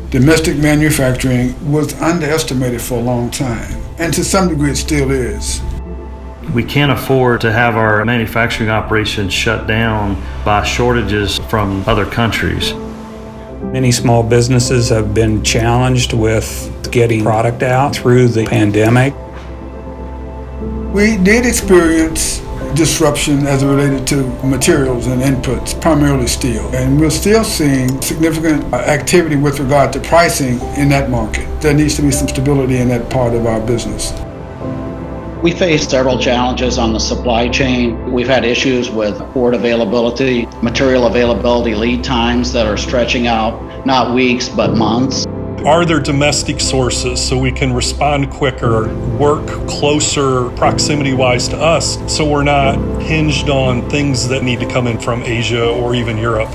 Domestic manufacturing was underestimated for a long time, and to some degree it still is. We can't afford to have our manufacturing operations shut down by shortages from other countries. Many small businesses have been challenged with getting product out through the pandemic. We did experience disruption as it related to materials and inputs, primarily steel. And we're still seeing significant activity with regard to pricing in that market. There needs to be some stability in that part of our business. We faced several challenges on the supply chain. We've had issues with port availability, material availability, lead times that are stretching out, not weeks, but months. Are there domestic sources so we can respond quicker, work closer proximity-wise to us, so we're not hinged on things that need to come in from Asia or even Europe?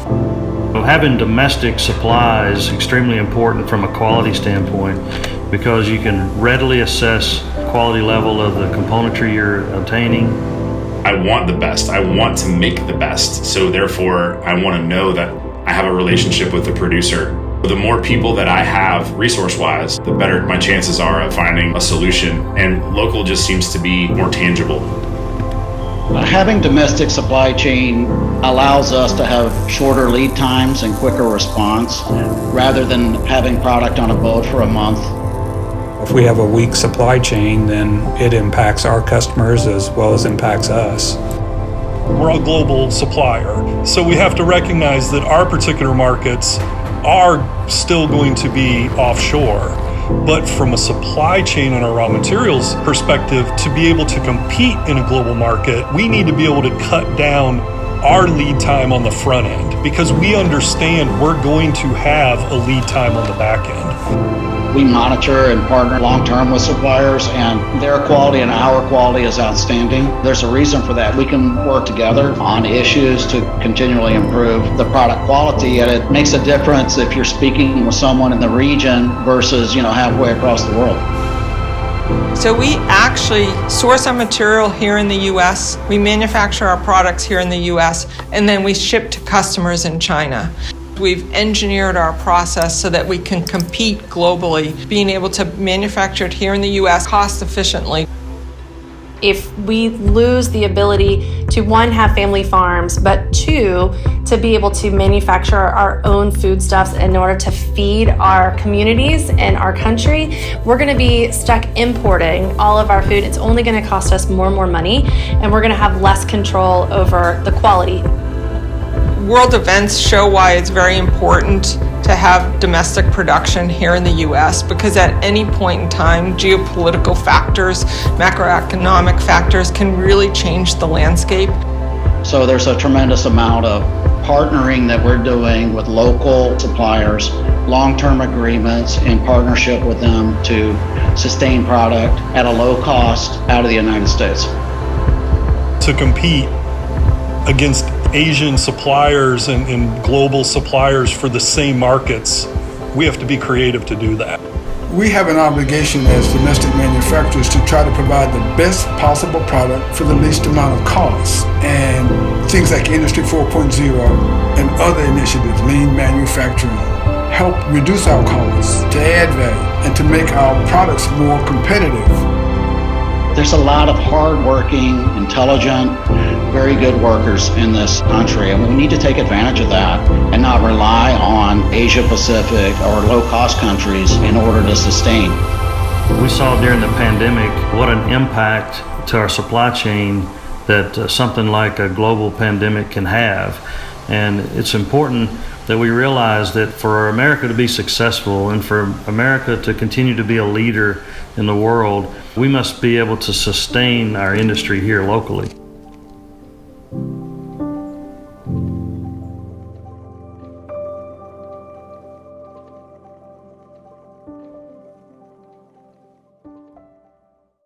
Having domestic supply is extremely important from a quality standpoint because you can readily assess quality level of the componentry you're obtaining. I want the best. I want to make the best. So therefore, I want to know that I have a relationship with the producer. The more people that I have resource-wise, the better my chances are of finding a solution. And local just seems to be more tangible. Having domestic supply chain allows us to have shorter lead times and quicker response rather than having product on a boat for a month. If we have a weak supply chain, then it impacts our customers as well as impacts us. We're a global supplier, so we have to recognize that our particular markets are still going to be offshore. But from a supply chain and a raw materials perspective, to be able to compete in a global market, we need to be able to cut down our lead time on the front end because we understand we're going to have a lead time on the back end. We monitor and partner long-term with suppliers, and their quality and our quality is outstanding. There's a reason for that. We can work together on issues to continually improve the product quality, and it makes a difference if you're speaking with someone in the region versus, halfway across the world. So we actually source our material here in the U.S., we manufacture our products here in the U.S., and then we ship to customers in China. We've engineered our process so that we can compete globally, being able to manufacture it here in the U.S. cost efficiently. If we lose the ability to, one, have family farms, but two, to be able to manufacture our own foodstuffs in order to feed our communities and our country, we're going to be stuck importing all of our food. It's only going to cost us more and more money, and we're going to have less control over the quality. World events show why it's very important to have domestic production here in the U.S. because at any point in time, geopolitical factors, macroeconomic factors can really change the landscape. So there's a tremendous amount of partnering that we're doing with local suppliers, long-term agreements in partnership with them to sustain product at a low cost out of the United States. To compete against Asian suppliers and global suppliers for the same markets, we have to be creative to do that. We have an obligation as domestic manufacturers to try to provide the best possible product for the least amount of cost. And things like Industry 4.0 and other initiatives, lean manufacturing, help reduce our costs, to add value, and to make our products more competitive. There's a lot of hard-working, intelligent, very good workers in this country, and we need to take advantage of that and not rely on Asia-Pacific or low-cost countries in order to sustain. We saw during the pandemic what an impact to our supply chain that something like a global pandemic can have. And it's important that we realize that for America to be successful and for America to continue to be a leader in the world, we must be able to sustain our industry here locally.